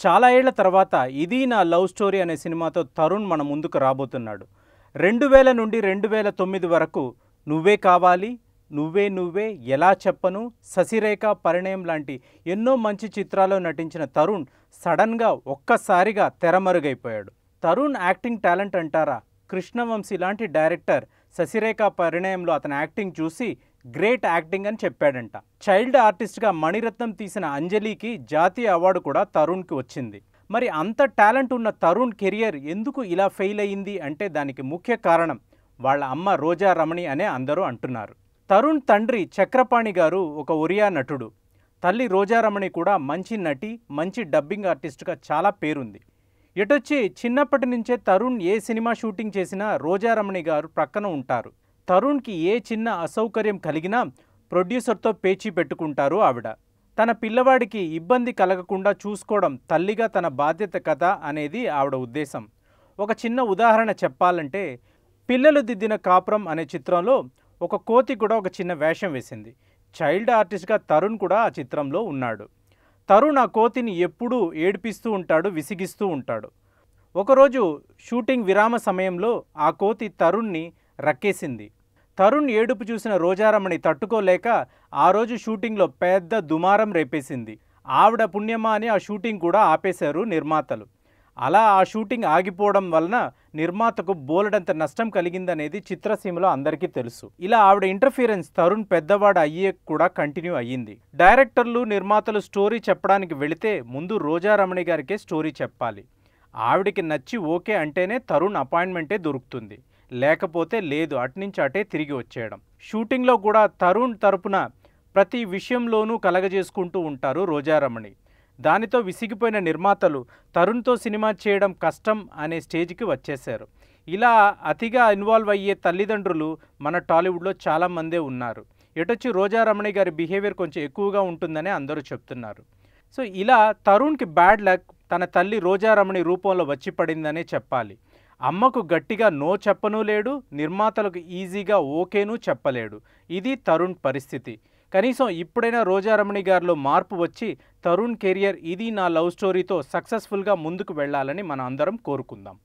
చాలా ఏళ్ల తర్వాత ఇది నా లవ్ స్టోరీ అనే సినిమాతో తరుణ్ మన ముందుకు రాబోతున్నాడు. 2000 నుండి 2009 వరకు నువ్వే కావాలి, నువ్వే నువ్వే, ఎలా చెప్పను, శశిరేఖ, పరిణయం లాంటి ఎన్నో మంచి చిత్రాల్లో నటించిన తరుణ్ సడన్గా ఒక్కసారిగా తెరమరుగైపోయాడు. తరుణ్ యాక్టింగ్ టాలెంట్ అంటారా? కృష్ణవంశీ లాంటి డైరెక్టర్ శశిరేఖ పరిణయంలో అతని యాక్టింగ్ చూసి గ్రేట్ యాక్టింగ్ అని చెప్పాడంట. చైల్డ్ ఆర్టిస్ట్గా మణిరత్నం తీసిన అంజలికి జాతీయ అవార్డు కూడా తరుణ్కి వచ్చింది. మరి అంత టాలెంట్ ఉన్న తరుణ్ కెరియర్ ఎందుకు ఇలా ఫెయిల్ అయ్యింది అంటే దానికి ముఖ్య కారణం వాళ్ళ అమ్మ రోజా రమణి అనే అందరూ అంటున్నారు. తరుణ్ తండ్రి చక్రపాణి గారు ఒక ఒరియా నటుడు. తల్లి రోజారమణి కూడా మంచి నటి, మంచి డబ్బింగ్ ఆర్టిస్ట్గా చాలా పేరుంది. ఎటొచ్చి చిన్నప్పటి నుంచే తరుణ్ ఏ సినిమా షూటింగ్ చేసినా రోజారమణి గారు ప్రక్కన ఉంటారు. తరుణ్కి ఏ చిన్న అసౌకర్యం కలిగినా ప్రొడ్యూసర్తో పేచీ పెట్టుకుంటారు ఆవిడ. తన పిల్లవాడికి ఇబ్బంది కలగకుండా చూసుకోవడం తల్లిగా తన బాధ్యత కదా అనేది ఆవిడ ఉద్దేశం. ఒక చిన్న ఉదాహరణ చెప్పాలంటే, పిల్లలు దిద్దిన కాపురం అనే చిత్రంలో ఒక కోతి కూడా ఒక చిన్న వేషం వేసింది. చైల్డ్ ఆర్టిస్ట్గా తరుణ్ కూడా ఆ చిత్రంలో ఉన్నాడు. తరుణ్ ఆ కోతిని ఎప్పుడూ ఏడిపిస్తూ ఉంటాడు, విసిగిస్తూ ఉంటాడు. ఒకరోజు షూటింగ్ విరామ సమయంలో ఆ కోతి తరుణ్ని రక్కేసింది. తరుణ్ ఏడుపు చూసిన రోజారమణి తట్టుకోలేక ఆ రోజు షూటింగ్లో పెద్ద దుమారం రేపేసింది. ఆవిడ పుణ్యమా అని ఆ షూటింగ్ కూడా ఆపేశారు నిర్మాతలు. అలా ఆ షూటింగ్ ఆగిపోవడం వలన నిర్మాతకు బోలెడంత నష్టం కలిగిందనేది చిత్రసీమలో అందరికీ తెలుసు. ఇలా ఆవిడ ఇంటర్ఫీరెన్స్ తరుణ్ పెద్దవాడు అయ్యే కూడా కంటిన్యూ అయ్యింది. డైరెక్టర్లు, నిర్మాతలు స్టోరీ చెప్పడానికి వెళితే ముందు రోజారమణి గారికే స్టోరీ చెప్పాలి. ఆవిడికి నచ్చి ఓకే అంటేనే తరుణ్ అపాయింట్మెంటే దొరుకుతుంది, లేకపోతే లేదు, అట్నుంచి అటే తిరిగి వచ్చేయడం. షూటింగ్లో కూడా తరుణ్ తరపున ప్రతి విషయంలోనూ కలగజేసుకుంటూ ఉంటారు రోజారమణి. దానితో విసిగిపోయిన నిర్మాతలు తరుణ్తో సినిమా చేయడం కష్టం అనే స్టేజ్కి వచ్చేశారు. ఇలా అతిగా ఇన్వాల్వ్ అయ్యే తల్లిదండ్రులు మన టాలీవుడ్లో చాలామందే ఉన్నారు. ఎటొచ్చి రోజారమణి గారి బిహేవియర్ కొంచెం ఎక్కువగా ఉంటుందని అందరూ చెప్తున్నారు. సో ఇలా తరుణ్కి బ్యాడ్ లక్ తన తల్లి రోజారమణి రూపంలో వచ్చి పడిందనే చెప్పాలి. అమ్మకు గట్టిగా నో చెప్పనూ లేడు, నిర్మాతలకు ఈజీగా ఓకేనూ చెప్పలేడు. ఇది తరుణ్ పరిస్థితి. కనీసం ఇప్పుడైనా రోజారమణి గారిలో మార్పు వచ్చి తరుణ్ కెరియర్ ఇది నా లవ్ స్టోరీతో సక్సెస్ఫుల్గా ముందుకు వెళ్ళాలని మనం అందరం కోరుకుందాం.